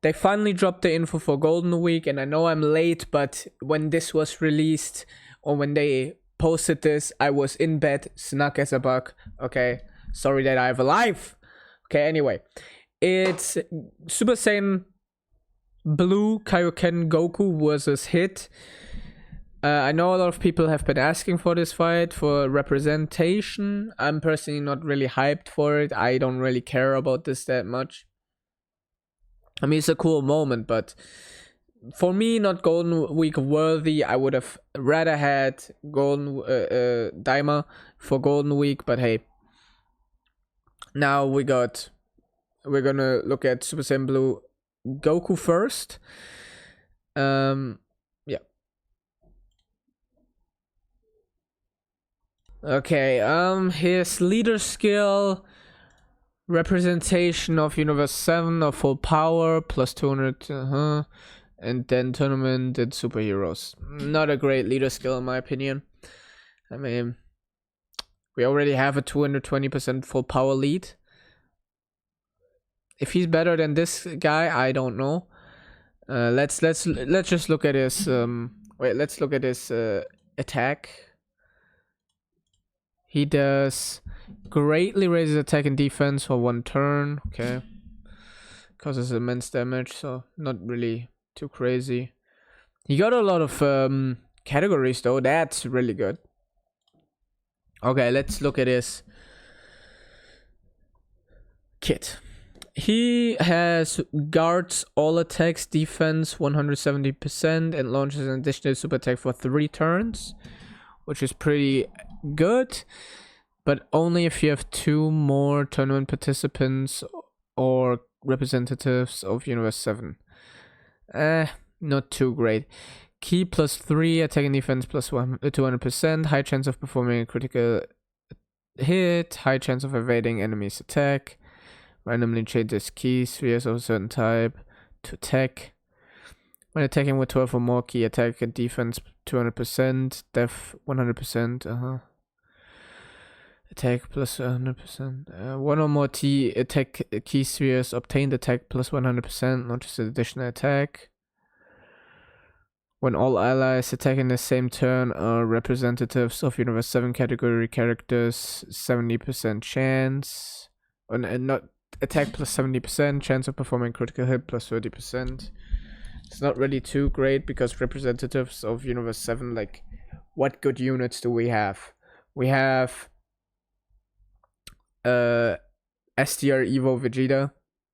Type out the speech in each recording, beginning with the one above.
they finally dropped the info for Golden Week, and I know I'm late, but when this was released or when they posted this, I was in bed, snug as a bug. Okay, sorry that I have a life. Okay, anyway, it's Super Saiyan Blue Kaioken Goku versus Hit. I know a lot of people have been asking for this fight for representation. I'm personally not really hyped for it. I don't really care about this that much. I mean, it's a cool moment, but for me, not Golden Week worthy. I would have rather had Golden Daima for Golden Week, but hey. Now we're gonna look at Super Saiyan Blue Goku first. Yeah. Okay, his leader skill, representation of Universe 7 of full power, plus 200, and then tournament and superheroes. Not a great leader skill in my opinion. I mean, we already have a 220% full power lead. If he's better than this guy, I don't know. Let's just look at his let's look at his attack. He does greatly raises attack and defense for 1 turn. Okay, causes immense damage, so not really too crazy. He got a lot of categories though. That's really good. Okay, let's look at his kit. He has guards all attacks, defense 170%, and launches an additional super attack for 3 turns, which is pretty good, but only if you have 2 more tournament participants or representatives of Universe 7. Not too great. Key plus 3, attack and defense plus 200%, high chance of performing a critical hit, high chance of evading enemy's attack, randomly changes key spheres of a certain type to attack. When attacking with 12 or more, key attack and defense 200%, def 100%, attack plus 100%. 1 or more T attack key spheres obtained attack plus 100%, launches an additional attack. When all allies attacking the same turn are representatives of Universe 7 category characters, 70% chance. And not attack plus 70%, chance of performing critical hit plus 30%. It's not really too great because representatives of Universe 7, like, what good units do we have? We have STR Evo Vegeta,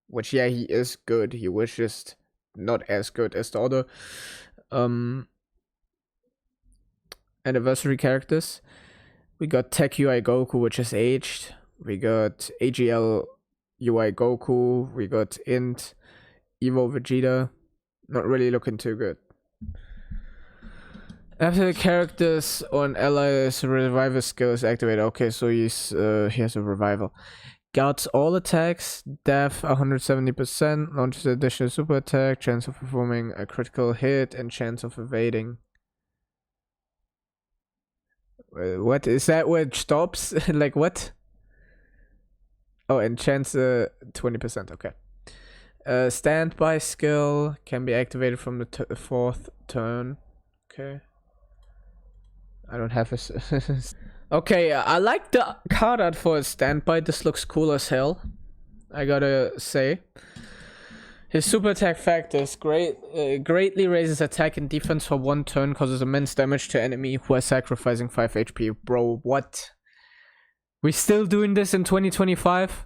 which, yeah, he is good. He was just not as good as the other anniversary characters. We got Tech UI Goku, which is aged. We got AGL UI Goku. We got Int Evo Vegeta. Not really looking too good. After the characters on allies revival skill is activated. Okay, so he has a revival. Guards all attacks, def 170%, launches additional super attack, chance of performing a critical hit, and chance of evading. What is that? Where it stops? Like what? Oh, and chance 20%. Okay. Standby skill can be activated from the 4th turn. Okay. I don't have a. Okay, I like the card art for a standby. This looks cool as hell, I gotta say. His super attack factors greatly raises attack and defense for 1 turn, causes immense damage to enemy who are sacrificing 5 HP. Bro, what? We still doing this in 2025?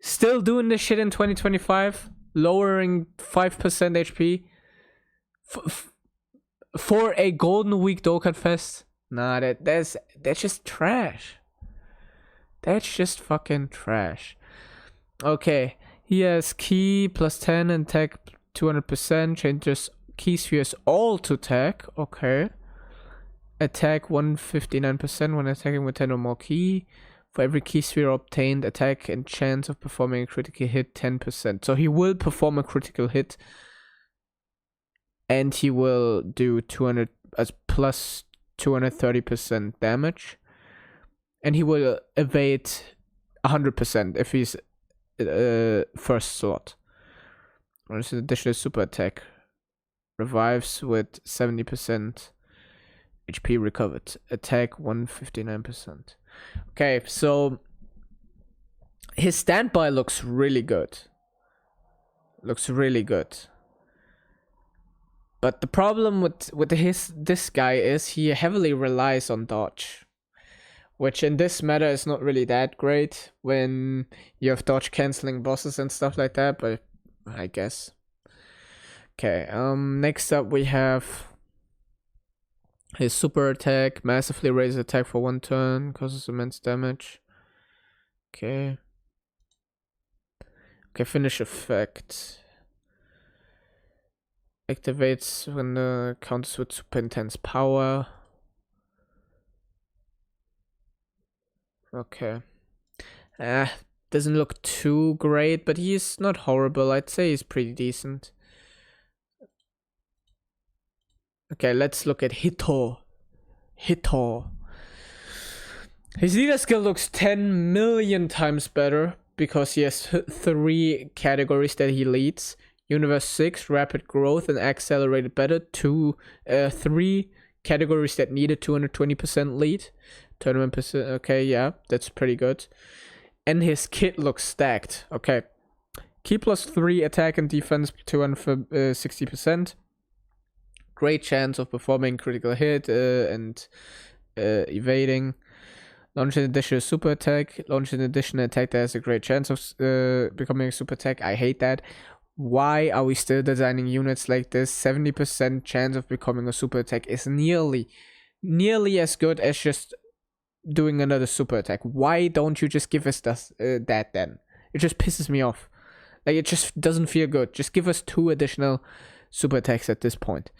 Still doing this shit in 2025? Lowering 5% HP? For a Golden Week Dokkan Fest? Nah, that's just trash. That's just fucking trash. Okay, he has key plus 10 and tech 200%, changes key spheres all to tech. Okay. Attack 159% when attacking with 10 or more key. For every key sphere obtained, attack and chance of performing a critical hit 10%. So he will perform a critical hit, and he will do 200 as plus 230% damage, and he will evade 100% if he's first slot. Launches an additional super attack. Revives with 70% HP recovered. Attack 159%. Okay, so his standby looks really good. Looks really good. But the problem with this guy is he heavily relies on dodge, which in this meta is not really that great when you have dodge canceling bosses and stuff like that, but I guess. Okay, next up we have his super attack, massively raises attack for 1 turn, causes immense damage. Okay. Okay, finish effect. Activates when the counters with super intense power. Okay. Doesn't look too great, but he's not horrible. I'd say he's pretty decent. Okay, let's look at Hito. His leader skill looks 10 million times better because he has 3 categories that he leads. Universe 6, rapid growth and accelerated better. 3 categories that needed 220% lead. Tournament percent, okay, yeah, that's pretty good. And his kit looks stacked. Okay. Key plus 3, attack and defense 260%. Great chance of performing critical hit and evading. Launch an additional super attack. Launch an additional attack that has a great chance of becoming a super attack. I hate that. Why are we still designing units like this? 70% chance of becoming a super attack is nearly as good as just doing another super attack. Why don't you just give us that then? It just pisses me off. Like, it just doesn't feel good. Just give us 2 additional super attacks at this point.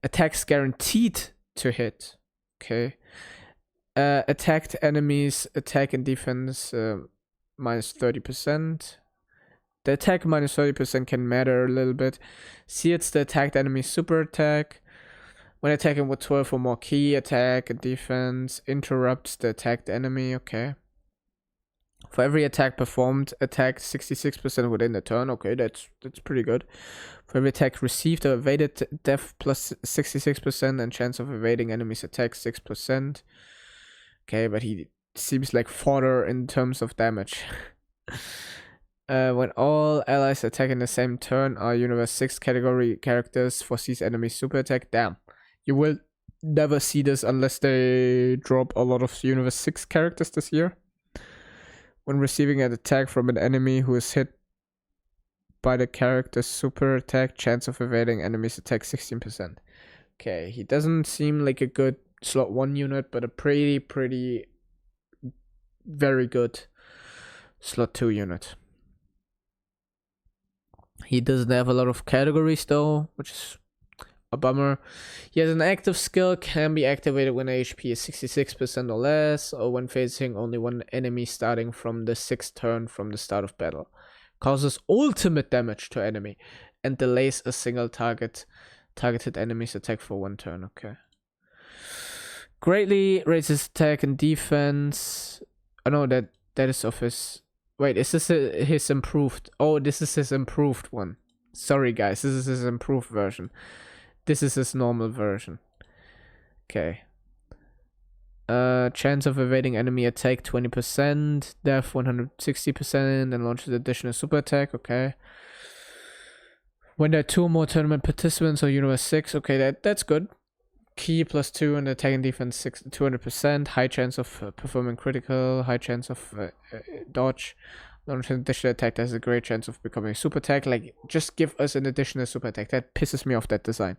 Attacks guaranteed to hit. Okay. Attacked enemies, attack and defense minus 30%. The attack minus 30% can matter a little bit. See, it's the attacked enemy super attack. When attacking with 12 or more key, attack and defense interrupts the attacked enemy. Okay. For every attack performed, attack 66% within the turn. Okay, that's pretty good. For every attack received or evaded, def plus 66% and chance of evading enemies attack 6%. Okay, but he seems like fodder in terms of damage. When all allies attack in the same turn are Universe 6 category characters, foresees enemy super attack. Damn. You will never see this unless they drop a lot of Universe 6 characters this year. When receiving an attack from an enemy who is hit by the character's super attack, chance of evading enemies attack 16%. Okay, he doesn't seem like a good slot 1 unit, but a pretty very good slot 2 unit. He doesn't have a lot of categories though, which is a bummer. He has an active skill, can be activated when HP is 66% or less, or when facing only one enemy starting from the 6th turn from the start of battle. Causes ultimate damage to enemy and delays a single targeted enemy's attack for 1 turn. Okay. Greatly raises attack and defense. I know that is of his. Wait, is this his improved? Oh, this is his improved one. Sorry, guys, this is his improved version. This is his normal version. Okay. Chance of evading enemy attack 20%, death 160%, and launches additional super attack. Okay. When there are 2 or more tournament participants or Universe 6, okay, that's good. Key plus 2 and attack and defense 200%. High chance of performing critical. High chance of dodge. Launch an additional attack that has a great chance of becoming a super attack. Like, just give us an additional super attack. That pisses me off, that design.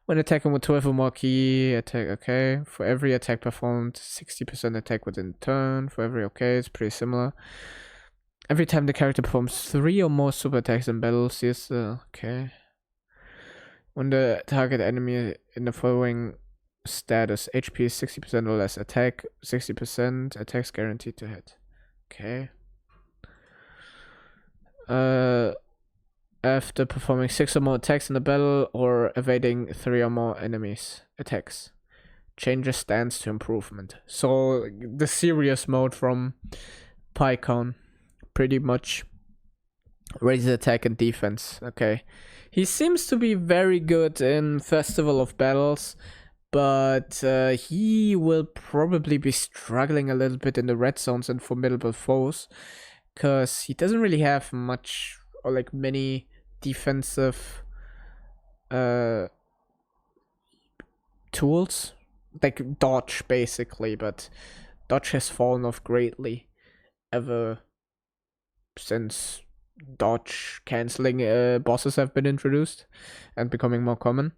When attacking with 12 or more key, attack, okay. For every attack performed, 60% attack within turn. For every, okay, it's pretty similar. Every time the character performs 3 or more super attacks in battle, yes, okay. When the target enemy in the following status, HP is 60% or less, attack 60%, attacks guaranteed to hit. Okay. After performing 6 or more attacks in the battle or evading 3 or more enemies attacks, changes stance to improvement. So the serious mode from PyCon, pretty much. Raise attack and defense. Okay. He seems to be very good in Festival of Battles, but he will probably be struggling a little bit in the red zones and formidable foes, because he doesn't really have much or like many defensive tools, like dodge basically, but dodge has fallen off greatly ever since dodge canceling bosses have been introduced and becoming more common.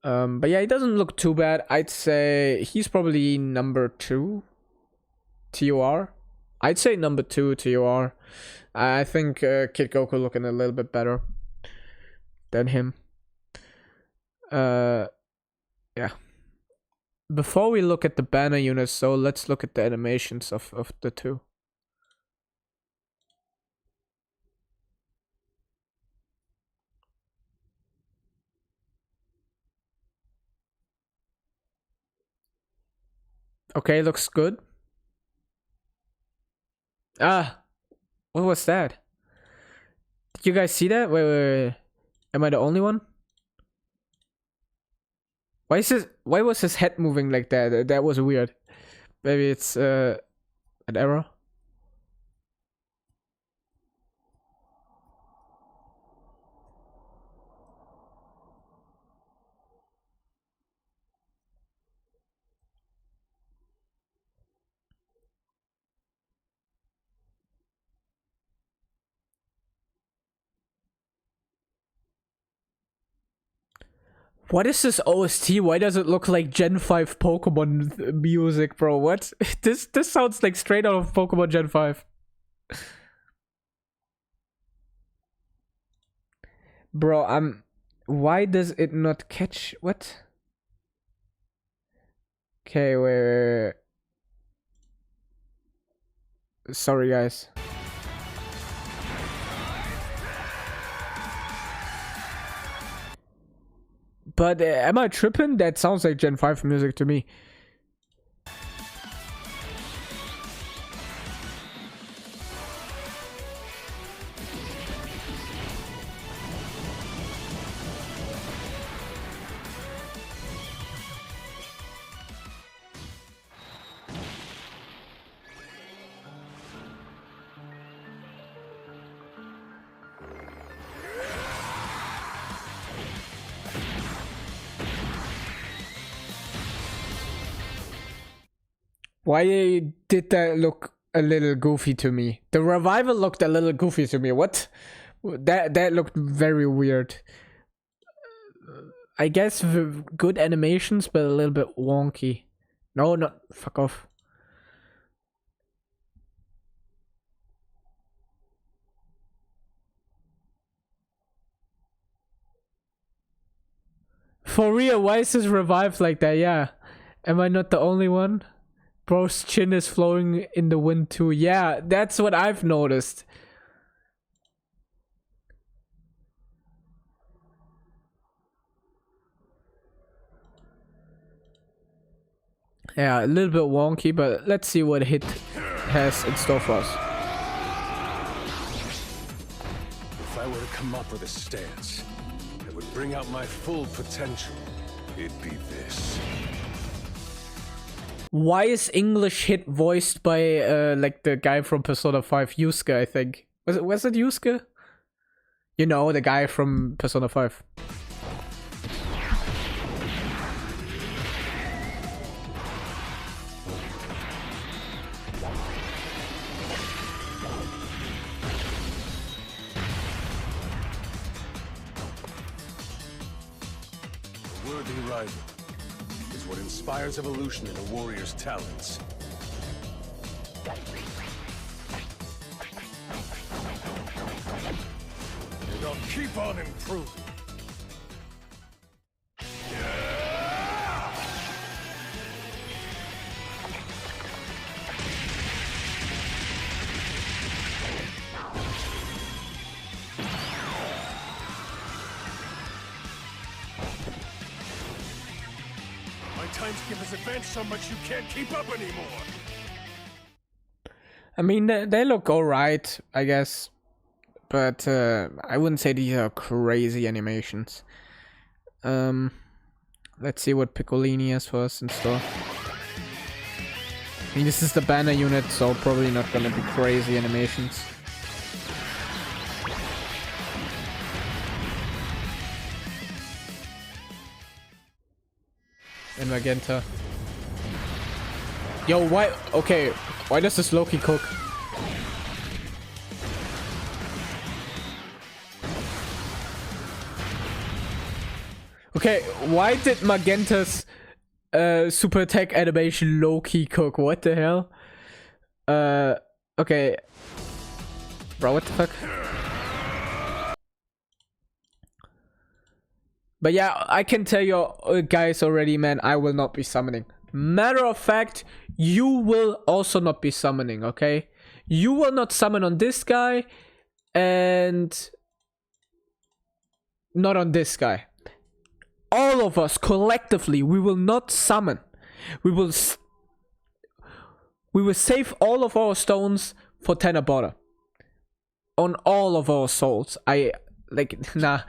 But yeah, he doesn't look too bad. I'd say he's probably number 2 TOR. I'd say number 2 TOR. I think Kid Goku looking a little bit better than him. Yeah. Before we look at the banner units, so let's look at the animations of the two. Okay, looks good. Ah, what was that? Did you guys see that? Wait. Am I the only one? Why was his head moving like that? That was weird. Maybe it's an error. What is this OST? Why does it look like Gen 5 Pokemon music, bro? What? This sounds like straight out of Pokemon Gen 5. Bro, why does it not catch what? Okay, wait. Sorry guys. But am I tripping? That sounds like Gen 5 music to me. Why did that look a little goofy to me? The revival looked a little goofy to me. What? That looked very weird. I guess good animations, but a little bit wonky. No, not fuck off. For real, why is this revived like that? Yeah. Am I not the only one? Bro's chin is flowing in the wind too. Yeah, that's what I've noticed. Yeah, a little bit wonky, but let's see what Hit has in store for us. If I were to come up with a stance that would bring out my full potential, it'd be this. Why is English Hit voiced by like the guy from Persona 5, Yusuke, I think? Was it Yusuke? You know, the guy from Persona 5. A worthy rival is what inspires evolution in a warrior's talents. And I'll keep on improving. My time skip has advanced so much you can't keep up anymore. I mean, they look alright, I guess. But I wouldn't say these are crazy animations. Let's see what Piccolini has for us in store. I mean, this is the banner unit, so probably not gonna be crazy animations. And Magenta. Yo, why? Okay, why does this Loki cook? Okay, why did Magenta's super attack animation low-key cook? What the hell? Okay. Bro, what the fuck? But yeah, I can tell you guys already, man, I will not be summoning. Matter of fact, you will also not be summoning, okay? You will not summon on this guy, and not on this guy. All of us collectively, we will not summon. We will save all of our stones for Tenabota. On all of our souls. Nah.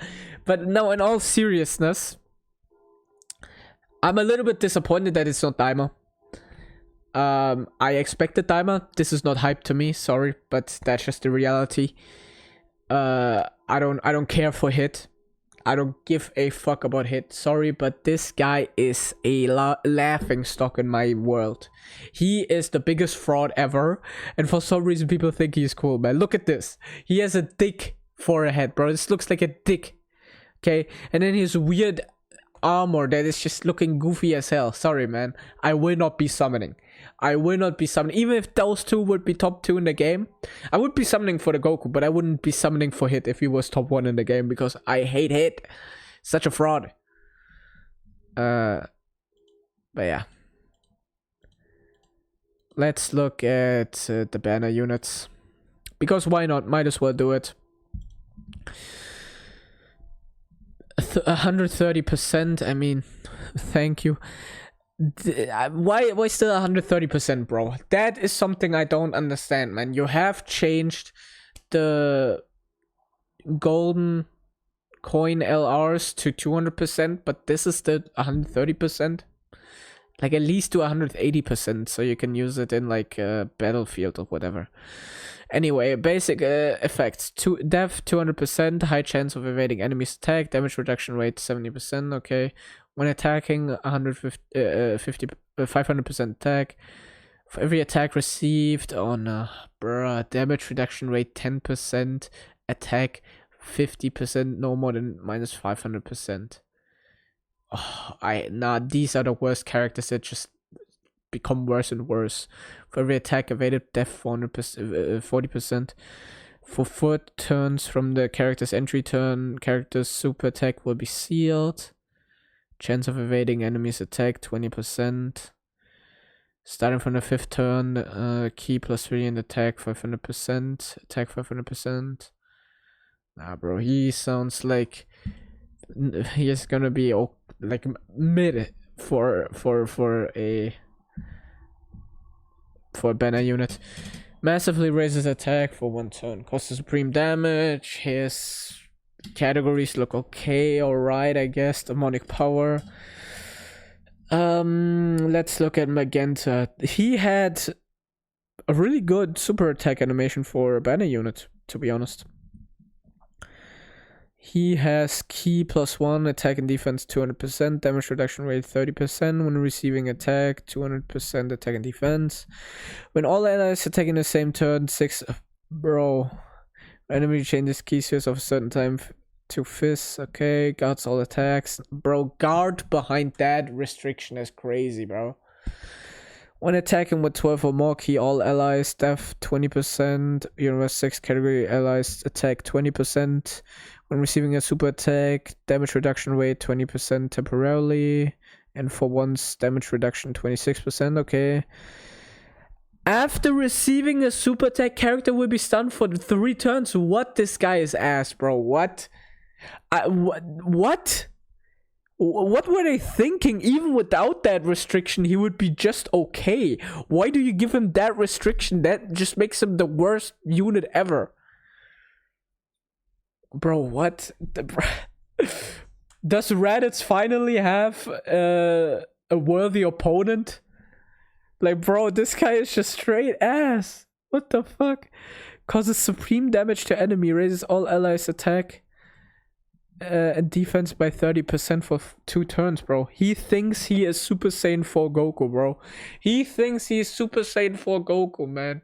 But no, in all seriousness, I'm a little bit disappointed that it's not Daima. I expected Daima. This is not hype to me, sorry, but that's just the reality. I don't care for Hit. I don't give a fuck about Hit. Sorry, but this guy is a laughing stock in my world. He is the biggest fraud ever, and for some reason people think he's cool, man. Look at this. He has a dick for a head, bro. This looks like a dick. Okay, and then his weird armor that is just looking goofy as hell. Sorry, man. I will not be summoning. I will not be summoning. Even if those two would be top 2 in the game, I would be summoning for the Goku, but I wouldn't be summoning for Hit if he was top 1 in the game, because I hate Hit. Such a fraud. But yeah. Let's look at the banner units. Because why not? Might as well do it. 130%, I mean, thank you. Why still 130%, bro? That is something I don't understand, man. You have changed the golden coin LRs to 200%, but this is the 130%. Like, at least to 180%, so you can use it in, like, Battlefield or whatever. Anyway, basic effects. Def 200%, high chance of evading enemies' attack, damage reduction rate 70%, okay. When attacking, 500% attack. For every attack received, oh no, bruh, damage reduction rate 10%, attack 50%, no more than minus 500%. Oh, these are the worst characters that just become worse and worse. For every attack evaded, death 40%. For 4 turns from the character's entry turn, character's super attack will be sealed. Chance of evading enemies' attack 20%. Starting from the 5th turn, key plus 3 and attack 500%. Attack 500%. Nah, bro, he sounds like he is gonna be like mid for a banner unit. Massively raises attack for 1 turn. Costs supreme damage. His categories look okay, alright, I guess. Demonic power. Let's look at Magenta. He had a really good super attack animation for a banner unit, to be honest. He has key plus 1, attack and defense 200%, damage reduction rate 30% when receiving attack, 200% attack and defense. When all allies attacking the same turn, 6. Bro. Enemy changes key spheres of a certain time to fists. Okay, guards all attacks. Bro, guard behind that restriction is crazy, bro. When attacking with 12 or more key all allies, def 20%, universe 6 category allies attack 20%. When receiving a super attack, damage reduction rate 20% temporarily. And for once, damage reduction 26%, okay. After receiving a super attack, character will be stunned for 3 turns. What? This guy is ass, bro. What? What? What were they thinking? Even without that restriction, he would be just okay. Why do you give him that restriction? That just makes him the worst unit ever. Bro, what? Does Raditz finally have a worthy opponent? Like, bro, this guy is just straight ass. What the fuck? Causes supreme damage to enemy, raises all allies' attack and defense by 30% for 2 turns, bro. He thinks he is Super Saiyan 4 Goku, bro. He thinks he's Super Saiyan 4 Goku, man.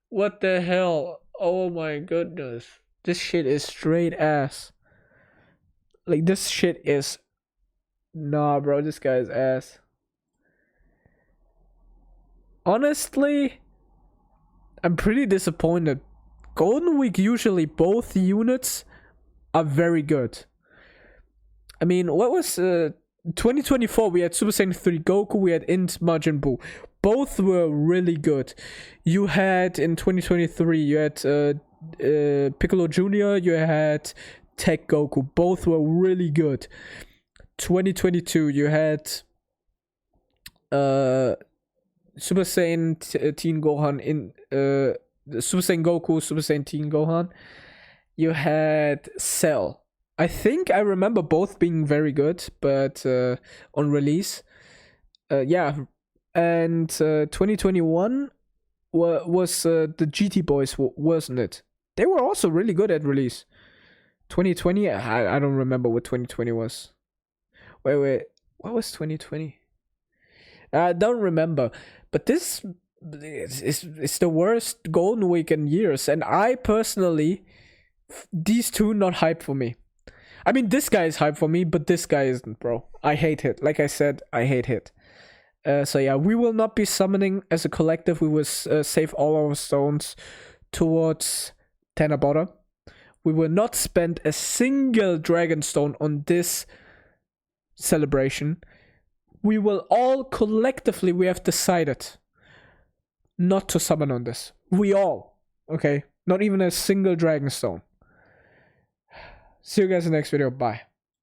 What the hell? Oh my goodness. This shit is straight ass. Like, this shit is... Nah, bro, this guy is ass. Honestly, I'm pretty disappointed. Golden Week, usually both units are very good. I mean, what was 2024? We had Super Saiyan 3 Goku, we had Int Majin Buu. Both were really good. You had in 2023, you had Piccolo Jr., you had Tech Goku. Both were really good. 2022, you had Super Saiyan Teen Gohan in Super Saiyan Goku, Super Saiyan Teen Gohan. You had Cell. I think I remember both being very good, but on release. Yeah. And 2021 was the GT Boys, wasn't it? They were also really good at release. 2020, I don't remember what 2020 was. Wait. What was 2020? I don't remember. But this is the worst Golden Week in years. And I personally... These two not hype for me. I mean, this guy is hype for me, but this guy isn't, bro. I hate Hit. Like I said, I hate Hit. So yeah, we will not be summoning as a collective. We will save all our stones towards Tanabata. We will not spend a single Dragon Stone on this celebration. We will all collectively, we have decided not to summon on this. We all. Okay? Not even a single Dragon Stone. See you guys in the next video. Bye.